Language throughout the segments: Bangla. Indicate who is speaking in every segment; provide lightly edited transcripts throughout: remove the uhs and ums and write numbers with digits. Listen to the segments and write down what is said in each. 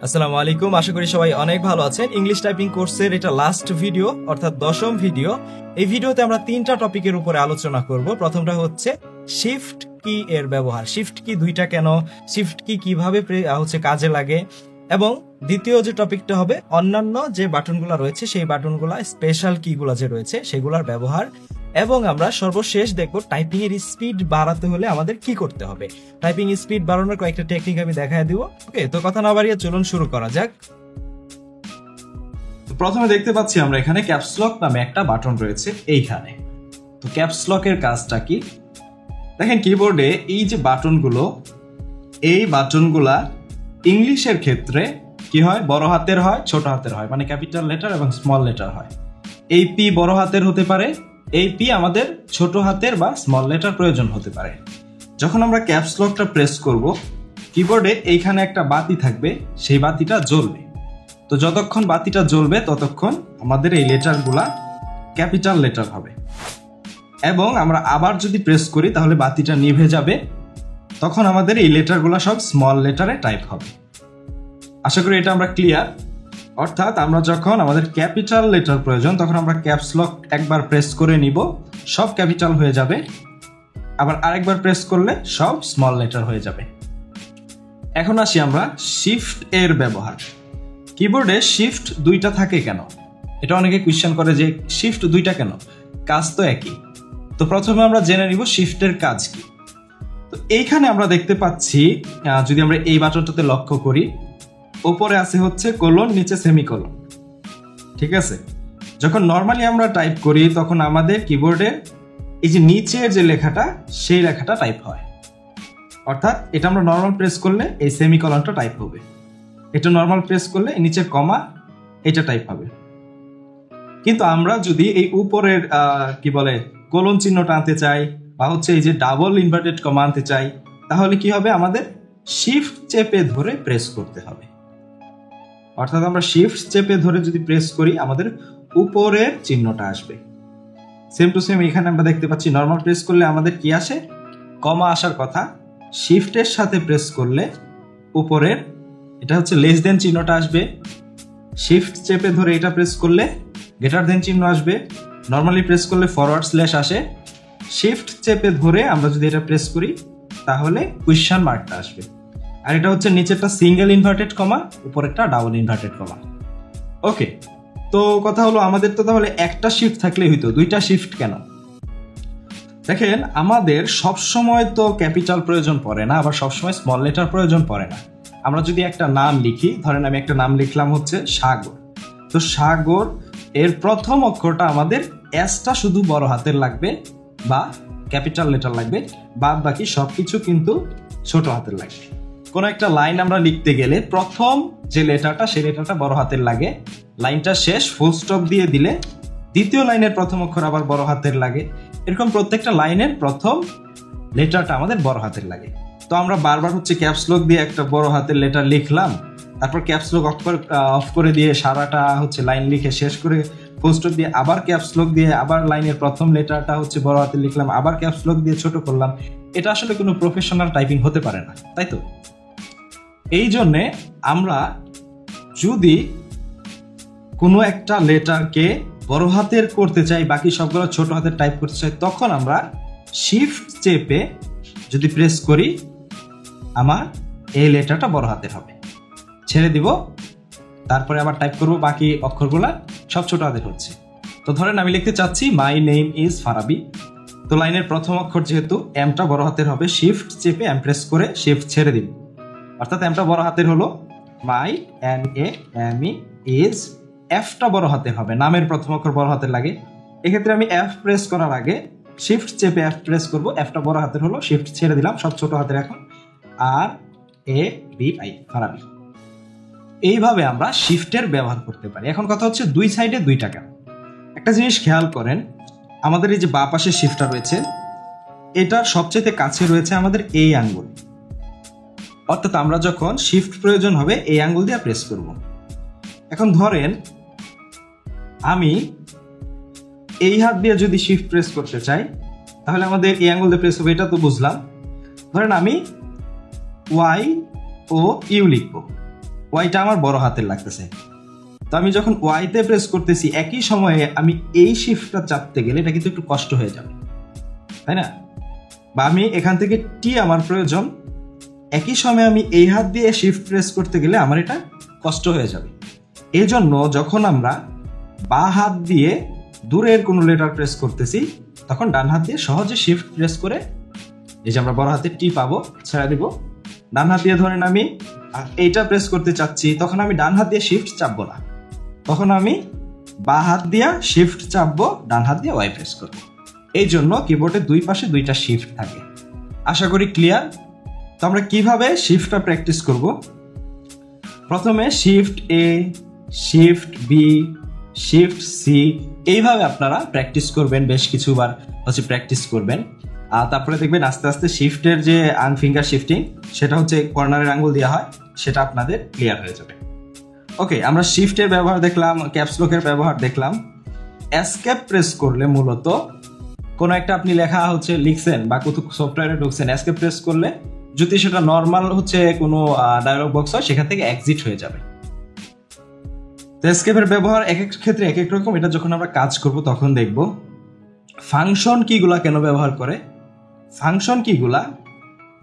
Speaker 1: আসসালামু আলাইকুম, আশা করি সবাই অনেক ভালো আছেন। ইংলিশ টাইপিং কোর্সের এটা লাস্ট ভিডিও, অর্থাৎ 10ম ভিডিও। এই ভিডিওতে আমরা 3টা টপিকের উপরে আলোচনা করব। প্রথমটা হচ্ছে শিফট কি এর ব্যবহার, শিফট কি দুইটা কেন, শিফট কি কিভাবে কাজে লাগে, এবং দ্বিতীয় যে টপিকটা হবে অন্যান্য যে বাটনগুলো রয়েছে সেই বাটনগুলা স্পেশাল কিগুলো যে রয়েছে সেগুলোর ব্যবহার, এবং আমরা সর্বশেষ দেখব টাইপিং এর স্পিড বাড়াতে হলে আমাদের কি করতে হবে। টাইপিং স্পিড বাড়ানোর কয়েকটা টেকনিক আমি দেখায় দিব। ওকে, তো কথা না বাড়িয়ে চলুন শুরু করা যাক। তো প্রথমে দেখতে পাচ্ছি আমরা এখানে ক্যাপস লক নামে একটা বাটন রয়েছে এইখানে। তো ক্যাপস লকের কাজটা কি? দেখেন কিবোর্ডে এই যে বাটনগুলো, এই বাটনগুলা ইংলিশের ক্ষেত্রে কি হয়, বড় হাতের হয়, ছোট হাতের হয়, মানে ক্যাপিটাল লেটার এবং স্মল লেটার হয়। এই পি বড় হাতের হতে পারে, এই পি আমাদের ছোট হাতের বা স্মল লেটার প্রয়োজন হতে পারে। যখন আমরা ক্যাপস লকটা প্রেস করব, কিবোর্ডে এইখানে একটা বাতি থাকবে, সেই বাতিটা জ্বলবে। তো যতক্ষণ বাতিটা জ্বলবে ততক্ষণ আমাদের এই লেটারগুলা ক্যাপিটাল লেটার হবে, এবং আমরা আবার যদি প্রেস করি তাহলে বাতিটা নিভে যাবে, তখন আমাদের এই লেটারগুলা সব স্মল লেটারে টাইপ হবে। আশা করি এটা আমরা ক্লিয়ার। অর্থাৎ আমরা যখন আমাদের ক্যাপিটাল লেটার প্রয়োজন তখন আমরা ক্যাপস লক একবার প্রেস করে নিব, সব ক্যাপিটাল হয়ে যাবে, আবার আরেকবার প্রেস করলে সব স্মল লেটার হয়ে যাবে। এখন আসি আমরা শিফট এর ব্যবহার। কিবোর্ডে শিফট দুইটা থাকে কেন, এটা অনেকে কোয়েশ্চেন করে যে শিফট দুইটা কেন, কাজ তো একই। তো প্রথমে আমরা জেনে নিব শিফটের কাজ কি। তো এইখানে আমরা দেখতে পাচ্ছি, যদি আমরা এই বাটনটাতে লক্ষ্য করি, উপরে আছে হচ্ছে কোলন, নিচে সেমিকোলন, ঠিক আছে। যখন নর্মালি আমরা টাইপ করি তখন আমাদের কিবোর্ডে এই যে নিচের যে লেখাটা সেই লেখাটা টাইপ হয়। অর্থাৎ এটা আমরা নর্মাল প্রেস করলে এই সেমিকোলনটা টাইপ হবে, এটা নর্মাল প্রেস করলে নিচের কমা এটা টাইপ হবে। কিন্তু আমরা যদি এই উপরের কোলন চিহ্নটা আনতে চাই, বা হচ্ছে এই যে ডাবল ইনভার্টেড কমা আনতে চাই, তাহলে কি হবে, আমাদের শিফট চেপে ধরে প্রেস করতে হবে। অর্থাৎ আমরা শিফট চেপে ধরে যদি প্রেস করি আমাদের উপরের চিহ্নটা আসবে। সেম টু সেম এখানে আমরা দেখতে পাচ্ছি নর্মাল প্রেস করলে আমাদের কি আসে, কমা আসার কথা। শিফটের সাথে প্রেস করলে উপরের এটা হচ্ছে লেস দেন চিহ্নটা আসবে। শিফট চেপে ধরে এটা প্রেস করলে গ্রেটার দেন চিহ্ন আসবে। নর্মালি প্রেস করলে ফরওয়ার্ড স্ল্যাশ আসে। শিফট চেপে ধরে আমরা যদি এটা প্রেস করি তাহলে কোয়েশ্চেন মার্কটা আসবে। আর এটা হচ্ছে নিচেরটা সিঙ্গেল ইনভার্টেড কমা, উপরেরটা ডাবল ইনভার্টেড কমা। ওকে, তো কথা হলো আমাদের তো তাহলে একটা শিফট থাকলেই হইতো, দুইটা শিফট কেন? দেখেন আমাদের সবসময় তো ক্যাপিটাল প্রয়োজন পড়ে না, আবার সবসময় স্মল লেটার প্রয়োজন পড়ে না। আমরা যদি একটা নাম লিখি, ধরেন আমি একটা নাম লিখলাম হচ্ছে সাগর, তো সাগর এর প্রথম অক্ষরটা আমাদের এসটা শুধু বড় হাতের লাগবে বা ক্যাপিটাল লেটার লাগবে, বাদ বাকি সবকিছু কিন্তু ছোট হাতের লাগবে। কোনো একটা লাইন আমরা লিখতে গেলে প্রথম যে লেটারটা সেই লেটারটা বড় হাতের লাগে, লাইনটা শেষ ফুল স্টপ দিয়ে দিলে দ্বিতীয় লাইনের প্রথম অক্ষর আবার বড় হাতের লাগে। এরকম প্রত্যেকটা লাইনের প্রথম লেটারটা আমাদের বড় হাতের লাগে। তো আমরা বারবার হচ্ছে ক্যাপস লক দিয়ে একটা বড় হাতের লেটার লিখলাম, তারপর ক্যাপস লক অফ করে দিয়ে সারাটা হচ্ছে লাইন লিখে শেষ করে ফুল স্টপ দিয়ে আবার ক্যাপস লক দিয়ে আবার লাইনের প্রথম লেটারটা হচ্ছে বড় হাতে লিখলাম, আবার ক্যাপস লক দিয়ে ছোট করলাম। এটা আসলে কোনো প্রফেশনাল টাইপিং হতে পারে না, তাই তো? এই জন্যে আমরা যদি কোনো একটা লেটারকে বড় হাতের করতে চাই, বাকি সবগুলো ছোট হাতের টাইপ করতে চাই, তখন আমরা শিফট চেপে যদি প্রেস করি আমার এই লেটারটা বড় হাতের হবে, ছেড়ে দিব, তারপরে আবার টাইপ করব, বাকি অক্ষরগুলা সব ছোট হাতের হচ্ছে। তো ধরেন আমি লিখতে চাচ্ছি মাই নেম ইজ ফারাবি, তো লাইনের প্রথম অক্ষর যেহেতু এমটা বড় হাতের হবে, শিফট চেপে এম প্রেস করে শিফট ছেড়ে দিব, অর্থাৎ এমটা বড় হাতের হলো, my N A M E is, এফটা বড় হাতের হবে, নামের প্রথম অক্ষর বড় হাতের লাগে। এক্ষেত্রে আমি এফ প্রেস করার আগে শিফট চেপে এফ প্রেস করব, এফটা বড় হাতের হলো, শিফট ছেড়ে দিলাম, সব ছোট হাতের এখন, আর এ বি আই ফারাবি। এইভাবে আমরা শিফটের ব্যবহার করতে পারি। এখন কথা হচ্ছে দুই সাইডে দুইটা কেন। একটা জিনিস খেয়াল করেন, আমাদের এই যে বাঁ পাশে শিফটটা রয়েছে, এটার সবচেয়ে কাছে রয়েছে আমাদের এই আঙ্গুল, অর্থাৎ আমরা যখন শিফট প্রয়োজন হবে এই আঙ্গুল দিয়ে প্রেস করব। এখন ধরেন আমি এই হাত দিয়ে যদি শিফট প্রেস করতে চাই তাহলে আমাদের এই আঙ্গুল দিয়ে প্রেস হবে, এটা তো বুঝলাম। ধরেন আমি ওয়াই ও ইউ লিখবো, ওয়াইটা আমার বড় হাতের লাগতেছে। তো আমি যখন ওয়াইতে প্রেস করতেছি একই সময়ে আমি এই শিফটটা চাপতে গেলে এটা কিন্তু একটু কষ্ট হয়ে যাবে, তাই না? বা আমি এখান থেকে টি আমার প্রয়োজন, একই সময়ে আমি এই হাত দিয়ে শিফট প্রেস করতে গেলে আমার এটা কষ্ট হয়ে যাবে। এই জন্য যখন আমরা বা হাত দিয়ে দূরের কোনো লেটার প্রেস করতেছি তখন ডান হাত দিয়ে সহজে শিফট প্রেস করে এই যে আমরা বড় হাতে টি পাবো, ছেড়ে দিব। ডান হাত দিয়ে ধরেন আমি এইটা প্রেস করতে চাচ্ছি, তখন আমি ডান হাত দিয়ে শিফট চাপবো না, তখন আমি বা হাত দিয়ে শিফট চাপবো, ডান হাত দিয়ে ওয়াই প্রেস করবো। এই জন্য কিবোর্ডের দুই পাশে দুইটা শিফট থাকে। আশা করি ক্লিয়ার। তো আমরা কিভাবে শিফটটা প্র্যাকটিস করব? প্রথমে শিফট এ, শিফট বি, শিফট সি, এইভাবে আপনারা প্র্যাকটিস করবেন, বেশ কিছুবার হচ্ছে প্র্যাকটিস করবেন। আর তারপরে দেখবেন আস্তে আস্তে শিফটের যে আনফিঙ্গার শিফটিং সেটা হচ্ছে কর্নারের আঙ্গুল দেওয়া হয়, সেটা আপনাদের ক্লিয়ার হয়ে যাবে। ওকে, আমরা শিফটের ব্যবহার দেখলাম, ক্যাপসলকের ব্যবহার দেখলাম। এসকেপ প্রেস করলে মূলত কোনো একটা আপনি লেখা হচ্ছে লিখছেন বা কত সফটওয়্যারে ঢুকছেন, এসকেপ প্রেস করলে যদি সেটা নর্মাল হচ্ছে কোনো ডায়লগ বক্স হয় সেখান থেকে এক্সিট হয়ে যাবে। তো এসকেপের ব্যবহার এক এক ক্ষেত্রে এক এক রকম। এটা যখন আমরা কাজ করব তখন দেখব। ফাংশন কিগুলা কেন ব্যবহার করে? ফাংশন কিগুলা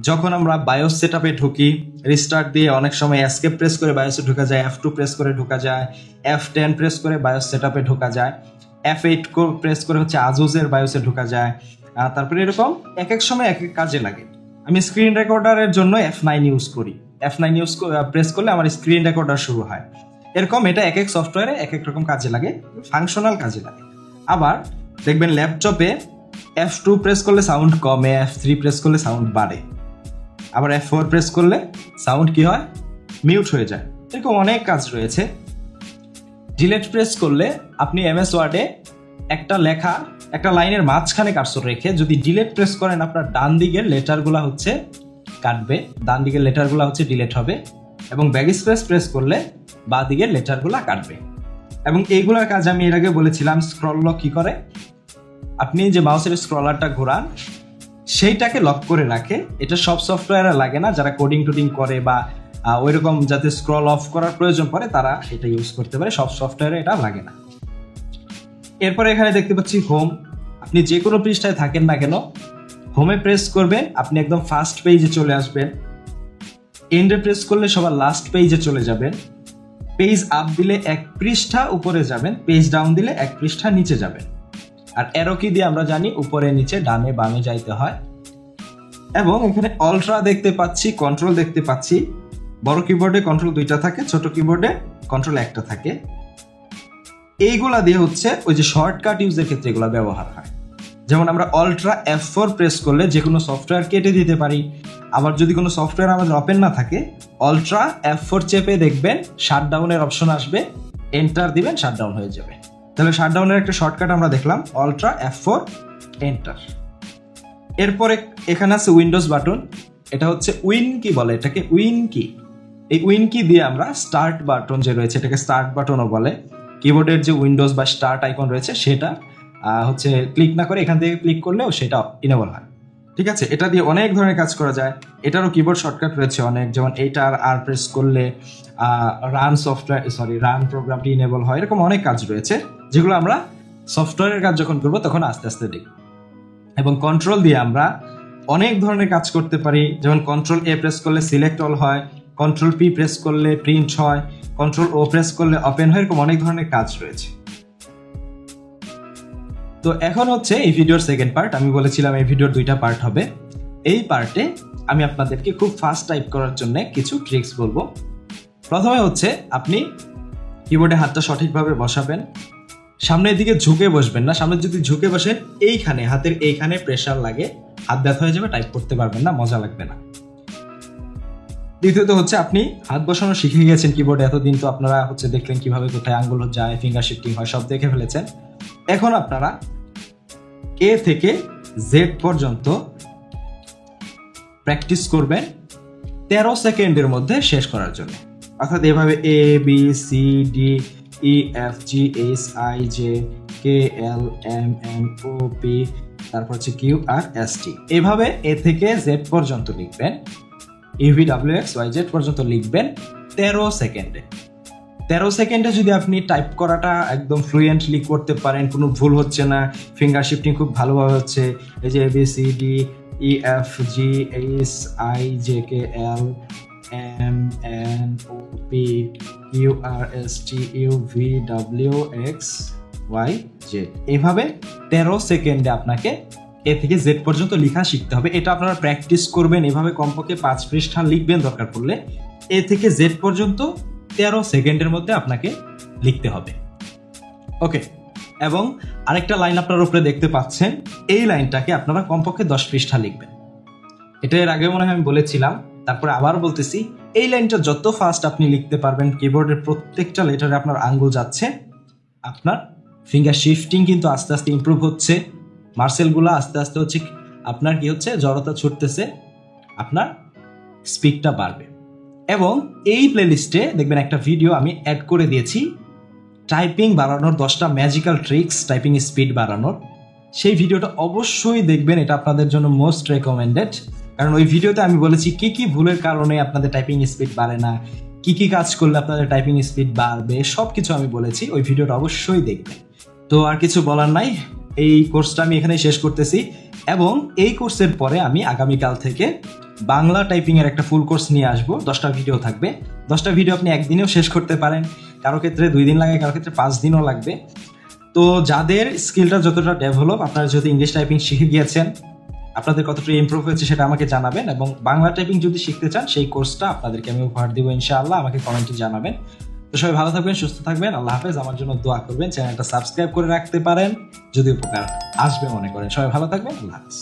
Speaker 1: যখন আমরা বায়োস সেটআপে ঢুকি, রিস্টার্ট দিয়ে অনেক সময় এসকেপ প্রেস করে বায়োসে ঢোকা যায়, F2 প্রেস করে ঢোকা যায়, F10 প্রেস করে বায়োস সেটআপে ঢোকা যায়, F8 প্রেস করে হচ্ছে আজুজের বায়োসে ঢোকা যায়। তারপরে এরকম এক এক সময় এক এক কাজে লাগে। আমি স্ক্রিন রেকর্ডারের জন্য F9 ইউজ করি, F9 ইউজ প্রেস করলে আমার স্ক্রিন রেকর্ডার শুরু হয়। এরকম এটা এক এক সফটওয়্যারে এক এক রকম কাজে লাগে, ফাংশনাল কাজে লাগে। আবার দেখবেন ল্যাপটপে F2 প্রেস করলে সাউন্ড কমে, F3 প্রেস করলে সাউন্ড বাড়ে, আবার F4 প্রেস করলে সাউন্ড কি হয়? মিউট হয়ে যায়। এরকম অনেক কাজ রয়েছে। ডিলেট প্রেস করলে আপনি এমএস ওয়ার্ডে একটা লেখা একটা লাইনের মাঝখানে কার্সর রেখে যদি ডিলেট প্রেস করেন আপনার ডান দিকের লেটারগুলা হচ্ছে কাটবে, ডান দিকের লেটারগুলা হচ্ছে ডিলেট হবে, এবং ব্যাকস্পেস প্রেস করলে বাঁ দিকের লেটারগুলা কাটবে। এবং এইগুলোর কাজ আমি এর আগে বলেছিলাম। স্ক্রল লক কি করে? আপনি যে মাউসের স্ক্রলারটা ঘোরান সেইটাকে লক করে রাখে। এটা সব সফটওয়্যারে লাগে না, যারা কোডিং টোডিং করে বা ওইরকম যাতে স্ক্রল অফ করার প্রয়োজন পড়ে তারা এটা ইউজ করতে পারে, সব সফটওয়্যারে এটা লাগে না। এরপরে এখানে দেখতে পাচ্ছি হোম। আপনি যে কোনো পৃষ্ঠায় থাকেন না কেন হোমে প্রেস করবেন, আপনি একদম ফার্স্ট পেজে চলে আসবেন। এন্ডে প্রেস করলে সবার লাস্ট পেজে চলে যাবেন। পেজ আপ দিলে এক পৃষ্ঠা উপরে যাবেন, পেজ ডাউন দিলে এক পৃষ্ঠা নিচে যাবেন। আর অ্যারো কি দিয়ে আমরা জানি উপরে নিচে ডানে বামে যাইতে হয়। এবং এখানে অল্ট্রা দেখতে পাচ্ছি, কন্ট্রোল দেখতে পাচ্ছি। বড় কিবোর্ডে কন্ট্রোল 2টা থাকে, ছোট কিবোর্ডে কন্ট্রোল 1টা থাকে। এইগুলা দিয়ে হচ্ছে ওই যে শর্টকাট ইউজের ক্ষেত্রে এগুলো ব্যবহার হয়। যেমন আমরা অল্ট্রা F4 প্রেস করলে যে কোনো সফটওয়্যার কেটে দিতে পারি। আবার যদি কোনো সফটওয়্যার আমাদের ওপেন না থাকে অল্ট্রা F4 চেপে দেখবেন শাটডাউনের অপশন আসবে, এন্টার দিবেন, শাটডাউন হয়ে যাবে। তাহলে শাটডাউনের একটা শর্টকাট আমরা দেখলাম, অল্ট্রা F4 এন্টার। এরপরে এখানে আছে উইন্ডোজ বাটন। এটা হচ্ছে উইন কি বলে, এটাকে উইন কি। এই উইন কি দিয়ে আমরা স্টার্ট বাটন যে রয়েছে এটাকে স্টার্ট বাটনও বলে। কিবোর্ডের যে উইন্ডোজ বা স্টার্ট আইকন রয়েছে সেটা হচ্ছে ক্লিক না করে এখান থেকে ক্লিক করলেও সেটা ইনেবল হয়। ঠিক আছে, এটা দিয়ে অনেক ধরনের কাজ করা যায়। এটারও কিবোর্ড শর্টকাট রয়েছে অনেক, যেমন এইটার আর প্রেস করলে রান প্রোগ্রামটি ইনেবল হয়। এরকম অনেক কাজ রয়েছে যেগুলো আমরা সফটওয়্যারের কাজ যখন করবো তখন আস্তে আস্তে দেখব। এবং কন্ট্রোল দিয়ে আমরা অনেক ধরনের কাজ করতে পারি। যেমন কন্ট্রোল A প্রেস করলে সিলেক্ট অল হয়, কন্ট্রোল P প্রেস করলে প্রিন্ট হয়, কন্ট্রোল O প্রেস করলে ওপেন হয়। এরকম অনেক ধরনের কাজ রয়েছে। তো এখন হচ্ছে এই ভিডিওর সেকেন্ড পার্ট। আমি বলেছিলাম এই ভিডিওর 2টা পার্ট হবে। এই পার্টে আমি আপনাদেরকে খুব ফাস্ট টাইপ করার জন্য কিছু ট্রিক্স বলবো। প্রথমে হচ্ছে আপনি কিবোর্ডে হাতটা সঠিকভাবে বসাবেন, সামনের দিকে ঝুঁকে বসবেন না। সামনে যদি ঝুঁকে বসেন এইখানে হাতের এইখানে প্রেসার লাগে, হাত ব্যথা হয়ে যাবে, টাইপ করতে পারবেন না, মজা লাগবে না। দ্বিতীয়ত হচ্ছে আপনি হাত বসানো শিখে গেছেন কিবোর্ডে, এতদিন তো আপনারা হচ্ছে দেখলেন কিভাবে কোথায় আঙ্গুল যায়, ফিঙ্গার শিফটিং হয়, সব দেখে ফেলেছেন। এখন আপনারা A থেকে Z পর্যন্ত প্র্যাকটিস করবেন 13 সেকেন্ডের মধ্যে শেষ করার জন্য। অর্থাৎ এভাবে A B C D E F G H I J K L M N O P তারপর হচ্ছে Q R S T, এভাবে A থেকে Z পর্যন্ত লিখবেন, E V W X Y Z পর্যন্ত লিখবেন 13 সেকেন্ডে। 13 সেকেন্ডে যদি আপনি টাইপ করাটা একদম ফ্লুয়েন্টলি করতে পারেন, কোনো ভুল হচ্ছে না, ফিঙ্গার শিফটিং খুব ভালোভাবে হচ্ছে, এই যে ABCD EF GHIJKL MNOP QRSTUVWXYZ, এইভাবে 13 সেকেন্ডে আপনাকে এ থেকে জেড পর্যন্ত লেখা শিখতে হবে। এটা আপনারা প্র্যাকটিস করবেন, এভাবে কমপক্ষে 5 পৃষ্ঠা লিখবেন দরকার পড়লে। এ থেকে জেড পর্যন্ত 13 সেকেন্ডের মধ্যে আপনাকে লিখতে হবে। ওকে, এবং আরেকটা লাইন আপনার উপরে দেখতে পাচ্ছেন, এই লাইনটাকে আপনারা কমপক্ষে 10 পৃষ্ঠা লিখবেন। এটা এর আগে মনে হয় আমি বলেছিলাম, তারপরে আবার বলতেছি, এই লাইনটা যত ফাস্ট আপনি লিখতে পারবেন, কিবোর্ডের প্রত্যেকটা লেটারে আপনার আঙ্গুল যাচ্ছে, আপনার ফিঙ্গার শিফটিং কিন্তু আস্তে আস্তে ইমপ্রুভ হচ্ছে, মার্সেলগুলো আস্তে আস্তে হচ্ছে আপনার কি হচ্ছে জড়তা ছুটতেছে, আপনার স্পিডটা বাড়বে। এবং এই প্লেলিস্টে দেখবেন একটা ভিডিও আমি অ্যাড করে দিয়েছি, টাইপিং বাড়ানোর 10টা ম্যাজিক্যাল ট্রিক্স টাইপিং স্পিড বাড়ানোর। সেই ভিডিওটা অবশ্যই দেখবেন, এটা আপনাদের জন্য মোস্ট রেকমেন্ডেড। কারণ ওই ভিডিওতে আমি বলেছি কি কি ভুলের কারণে আপনাদের টাইপিং স্পিড বাড়ে না, কি কি কাজ করলে আপনাদের টাইপিং স্পিড বাড়বে, সব কিছু আমি বলেছি, ওই ভিডিওটা অবশ্যই দেখবেন। তো আর কিছু বলার নাই, এই কোর্সটা আমি এখানে শেষ করতেছি। এবং এই কোর্সের পরে আমি আগামীকাল থেকে বাংলা টাইপিং এর একটা ফুল কোর্স নিয়ে আসবো, 10টা ভিডিও থাকবে। 10টা ভিডিও আপনি একদিনেও শেষ করতে পারেন, কারো ক্ষেত্রে 2 দিন লাগে, কারো ক্ষেত্রে 5 দিনও লাগবে। তো যাদের স্কিলটা যতটা ডেভেলপ, আপনারা যদি ইংলিশ টাইপিং শিখে গিয়েছেন, আপনাদের কতটা ইমপ্রুভ হয়েছে সেটা আমাকে জানাবেন। এবং বাংলা টাইপিং যদি শিখতে চান, সেই কোর্সটা আপনাদেরকে আমি উপহার দিব ইনশাআল্লাহ, আমাকে কমেন্টে জানাবেন। তো সবাই ভালো থাকবেন, সুস্থ থাকবেন, আল্লাহ হাফেজ। আমার জন্য দোয়া করবেন, চ্যানেলটা সাবস্ক্রাইব করে রাখতে পারেন যদি উপকার আসবে মনে করেন। সবাই ভালো থাকবেন, আল্লাহ হাফেজ।